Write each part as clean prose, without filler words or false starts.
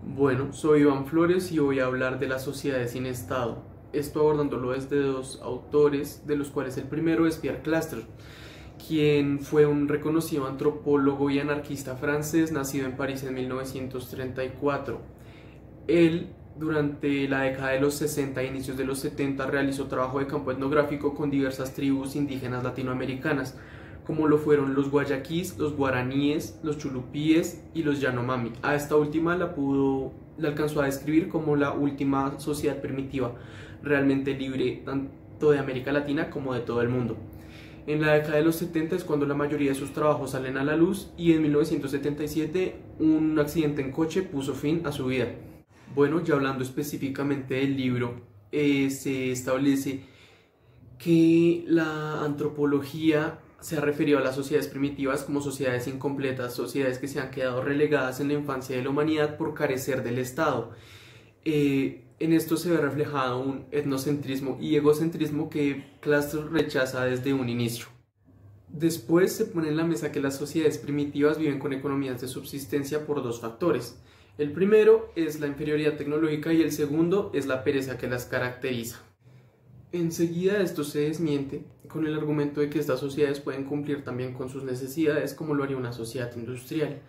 Bueno, soy Iván Flores y voy a hablar de las sociedades sin Estado. Esto abordándolo desde dos autores, de los cuales el primero es Pierre Clastres, quien fue un reconocido antropólogo y anarquista francés nacido en París en 1934. Él, durante la década de los 60 e inicios de los 70, realizó trabajo de campo etnográfico con diversas tribus indígenas latinoamericanas, como lo fueron los guayaquís, los guaraníes, los chulupíes y los yanomami. A esta última la alcanzó a describir como la última sociedad primitiva, realmente libre tanto de América Latina como de todo el mundo. En la década de los 70 es cuando la mayoría de sus trabajos salen a la luz y en 1977 un accidente en coche puso fin a su vida. Bueno, ya hablando específicamente del libro, se establece que la antropología se ha referido a las sociedades primitivas como sociedades incompletas, sociedades que se han quedado relegadas en la infancia de la humanidad por carecer del Estado. En esto se ve reflejado un etnocentrismo y egocentrismo que Clastres rechaza desde un inicio. Después se pone en la mesa que las sociedades primitivas viven con economías de subsistencia por dos factores. El primero es la inferioridad tecnológica y el segundo es la pereza que las caracteriza. Enseguida esto se desmiente con el argumento de que estas sociedades pueden cumplir también con sus necesidades como lo haría una sociedad industrial,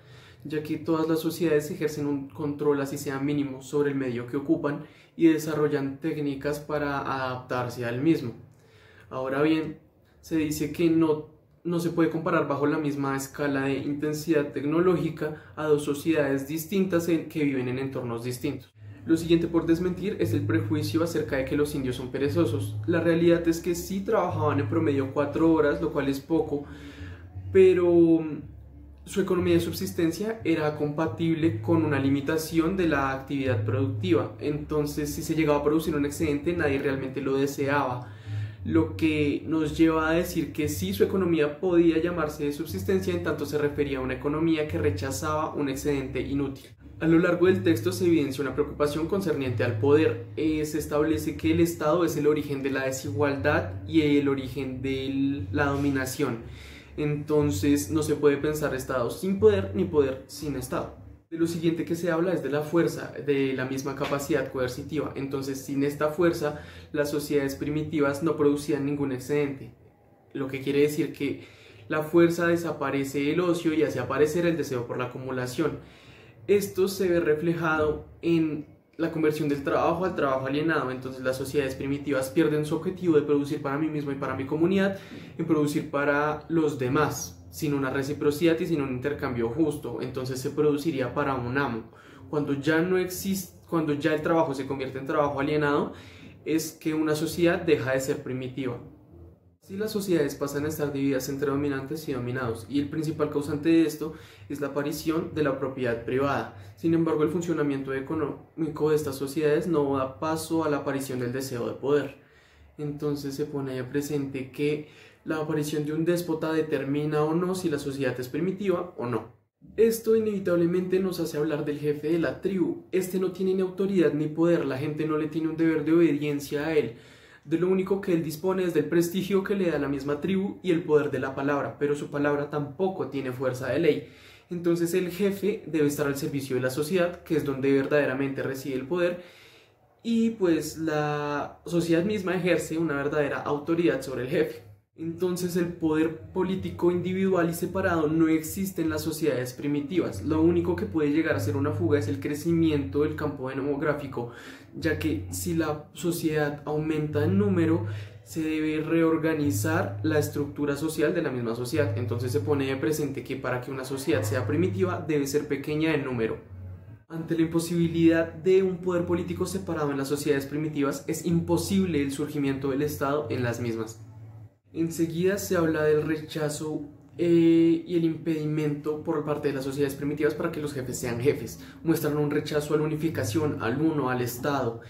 ya que todas las sociedades ejercen un control así sea mínimo sobre el medio que ocupan y desarrollan técnicas para adaptarse al mismo. Ahora bien, se dice que no se puede comparar bajo la misma escala de intensidad tecnológica a dos sociedades distintas que viven en entornos distintos. Lo siguiente por desmentir es el prejuicio acerca de que los indios son perezosos. La realidad es que sí trabajaban en promedio 4 horas, lo cual es poco, pero su economía de subsistencia era compatible con una limitación de la actividad productiva. Entonces, si se llegaba a producir un excedente, nadie realmente lo deseaba. Lo que nos lleva a decir que sí, su economía podía llamarse de subsistencia en tanto se refería a una economía que rechazaba un excedente inútil. A lo largo del texto se evidencia una preocupación concerniente al poder. Se establece que el Estado es el origen de la desigualdad y el origen de la dominación. Entonces no se puede pensar Estado sin poder ni poder sin Estado. De lo siguiente que se habla es de la fuerza, de la misma capacidad coercitiva. Entonces, sin esta fuerza, las sociedades primitivas no producían ningún excedente. Lo que quiere decir que la fuerza desaparece el ocio y hace aparecer el deseo por la acumulación. Esto se ve reflejado en la conversión del trabajo al trabajo alienado. Entonces las sociedades primitivas pierden su objetivo de producir para mí mismo y para mi comunidad en producir para los demás, sin una reciprocidad y sin un intercambio justo. Entonces se produciría para un amo. Cuando ya no existe, cuando ya el trabajo se convierte en trabajo alienado, es que una sociedad deja de ser primitiva. Así las sociedades pasan a estar divididas entre dominantes y dominados, y el principal causante de esto es la aparición de la propiedad privada. Sin embargo, el funcionamiento económico de estas sociedades no da paso a la aparición del deseo de poder. Entonces se pone de presente que la aparición de un déspota determina o no si la sociedad es primitiva o no. Esto inevitablemente nos hace hablar del jefe de la tribu. Este no tiene ni autoridad ni poder, la gente no le tiene un deber de obediencia a él. De lo único que él dispone es del prestigio que le da la misma tribu y el poder de la palabra, pero su palabra tampoco tiene fuerza de ley. Entonces el jefe debe estar al servicio de la sociedad, que es donde verdaderamente reside el poder, y pues la sociedad misma ejerce una verdadera autoridad sobre el jefe. Entonces el poder político individual y separado no existe en las sociedades primitivas. Lo único que puede llegar a ser una fuga es el crecimiento del campo demográfico, ya que si la sociedad aumenta en número, se debe reorganizar la estructura social de la misma sociedad. Entonces se pone de presente que para que una sociedad sea primitiva debe ser pequeña en número. Ante la imposibilidad de un poder político separado en las sociedades primitivas, es imposible el surgimiento del Estado en las mismas. Enseguida se habla del rechazo y el impedimento por parte de las sociedades primitivas para que los jefes sean jefes. Muestran un rechazo a la unificación, al uno, al Estado.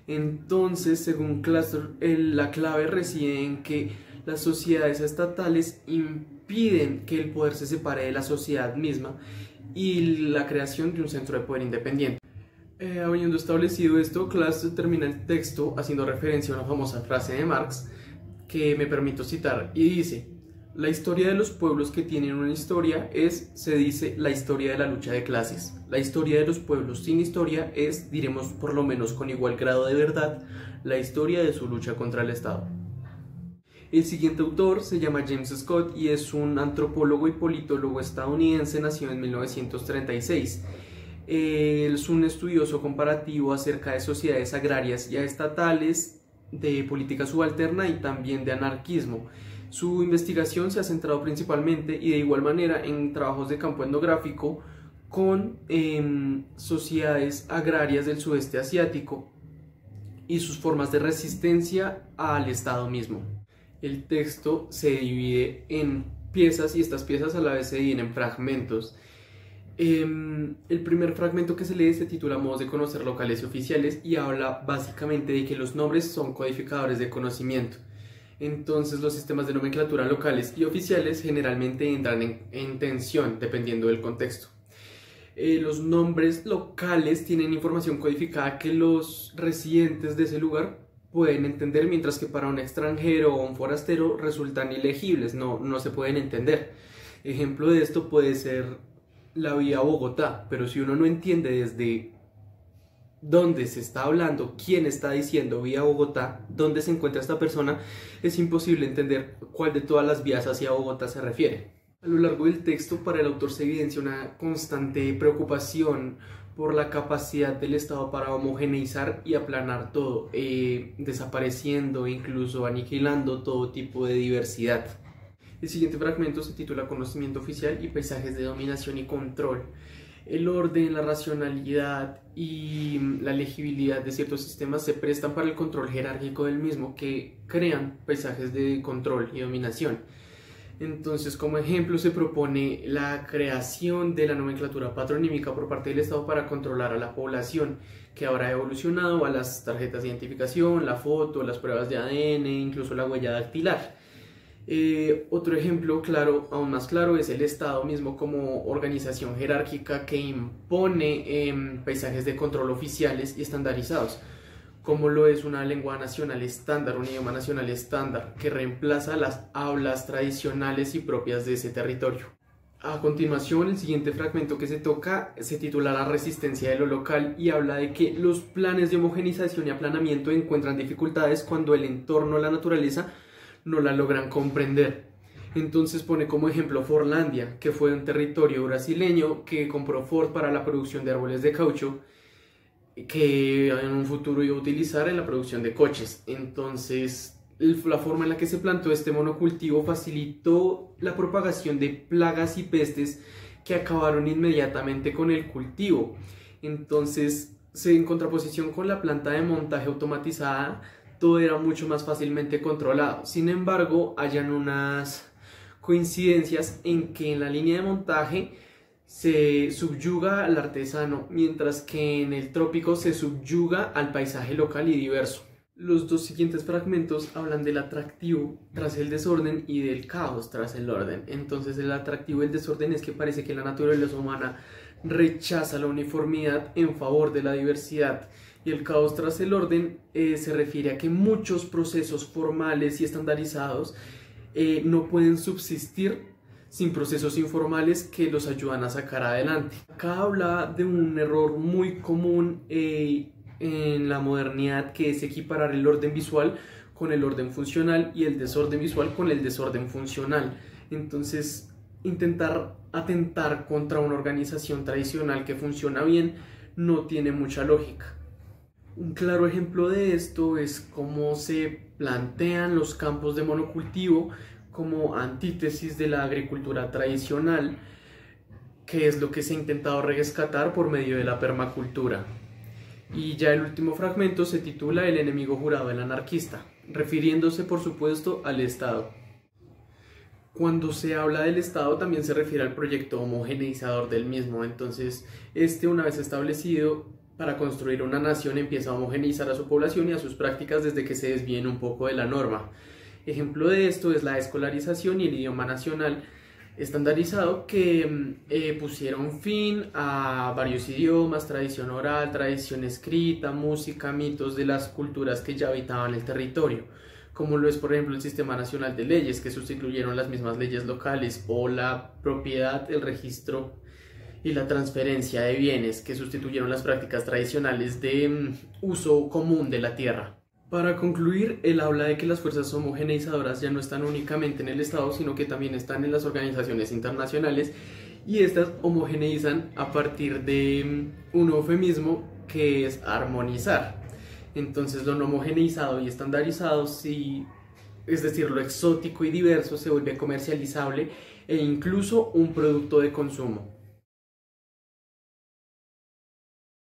Entonces, según Clastres, la clave reside en que las sociedades estatales impiden que el poder se separe de la sociedad misma y la creación de un centro de poder independiente. Habiendo establecido esto, Clastres termina el texto haciendo referencia a una famosa frase de Marx que me permito citar y dice: La historia de los pueblos que tienen una historia se dice, la historia de la lucha de clases. La historia de los pueblos sin historia es, diremos por lo menos con igual grado de verdad, la historia de su lucha contra el Estado. El siguiente autor se llama James Scott y es un antropólogo y politólogo estadounidense nacido en 1936. Es un estudioso comparativo acerca de sociedades agrarias y estatales, de política subalterna y también de anarquismo. Su investigación se ha centrado principalmente y de igual manera en trabajos de campo etnográfico con sociedades agrarias del sudeste asiático y sus formas de resistencia al Estado mismo. El texto se divide en piezas y estas piezas a la vez se dividen en fragmentos. El primer fragmento que se lee se titula Modos de conocer locales y oficiales y habla básicamente de que los nombres son codificadores de conocimiento. Entonces los sistemas de nomenclatura locales y oficiales generalmente entran en tensión dependiendo del contexto. Los nombres locales tienen información codificada que los residentes de ese lugar pueden entender, mientras que para un extranjero o un forastero resultan ilegibles, no se pueden entender. Ejemplo de esto puede ser la vía Bogotá, pero si uno no entiende desde dónde se está hablando, quién está diciendo vía Bogotá, dónde se encuentra esta persona, es imposible entender cuál de todas las vías hacia Bogotá se refiere. A lo largo del texto, para el autor se evidencia una constante preocupación por la capacidad del Estado para homogeneizar y aplanar todo, desapareciendo e incluso aniquilando todo tipo de diversidad. El siguiente fragmento se titula Conocimiento oficial y paisajes de dominación y control. El orden, la racionalidad y la legibilidad de ciertos sistemas se prestan para el control jerárquico del mismo, que crean paisajes de control y dominación. Entonces, como ejemplo, se propone la creación de la nomenclatura patronímica por parte del Estado para controlar a la población, que ahora ha evolucionado a las tarjetas de identificación, la foto, las pruebas de ADN, incluso la huella dactilar. Otro ejemplo claro, aún más claro, es el Estado mismo como organización jerárquica que impone paisajes de control oficiales y estandarizados, como lo es una lengua nacional estándar, un idioma nacional estándar, que reemplaza las hablas tradicionales y propias de ese territorio. A continuación, el siguiente fragmento que se toca se titula La resistencia de lo local y habla de que los planes de homogenización y aplanamiento encuentran dificultades cuando el entorno, la naturaleza, no la logran comprender. Entonces pone como ejemplo Forlandia, que fue un territorio brasileño que compró Ford para la producción de árboles de caucho, que en un futuro iba a utilizar en la producción de coches. Entonces la forma en la que se plantó este monocultivo facilitó la propagación de plagas y pestes que acabaron inmediatamente con el cultivo. Entonces, en contraposición con la planta de montaje automatizada, todo era mucho más fácilmente controlado. Sin embargo, hayan unas coincidencias en que en la línea de montaje se subyuga al artesano, mientras que en el trópico se subyuga al paisaje local y diverso. Los dos siguientes fragmentos hablan del atractivo tras el desorden y del caos tras el orden. Entonces el atractivo y el desorden es que parece que la naturaleza humana rechaza la uniformidad en favor de la diversidad. Y el caos tras el orden se refiere a que muchos procesos formales y estandarizados no pueden subsistir sin procesos informales que los ayudan a sacar adelante. Acá habla de un error muy común en la modernidad, que es equiparar el orden visual con el orden funcional y el desorden visual con el desorden funcional. Entonces, intentar atentar contra una organización tradicional que funciona bien no tiene mucha lógica. Un claro ejemplo de esto es cómo se plantean los campos de monocultivo como antítesis de la agricultura tradicional, que es lo que se ha intentado rescatar por medio de la permacultura. Y ya el último fragmento se titula El enemigo jurado del anarquista, refiriéndose por supuesto al Estado. Cuando se habla del Estado también se refiere al proyecto homogeneizador del mismo. Entonces, una vez establecido, para construir una nación empieza a homogeneizar a su población y a sus prácticas desde que se desvíen un poco de la norma. Ejemplo de esto es la escolarización y el idioma nacional estandarizado, que pusieron fin a varios idiomas, tradición oral, tradición escrita, música, mitos de las culturas que ya habitaban el territorio. como lo es por ejemplo el Sistema Nacional de Leyes, que sustituyeron las mismas leyes locales, o la propiedad, el registro y la transferencia de bienes, que sustituyeron las prácticas tradicionales de uso común de la tierra. Para concluir, él habla de que las fuerzas homogeneizadoras ya no están únicamente en el Estado, sino que también están en las organizaciones internacionales, y estas homogeneizan a partir de un eufemismo que es armonizar. Entonces lo no homogeneizado y estandarizado, sí, es decir, lo exótico y diverso, se vuelve comercializable e incluso un producto de consumo.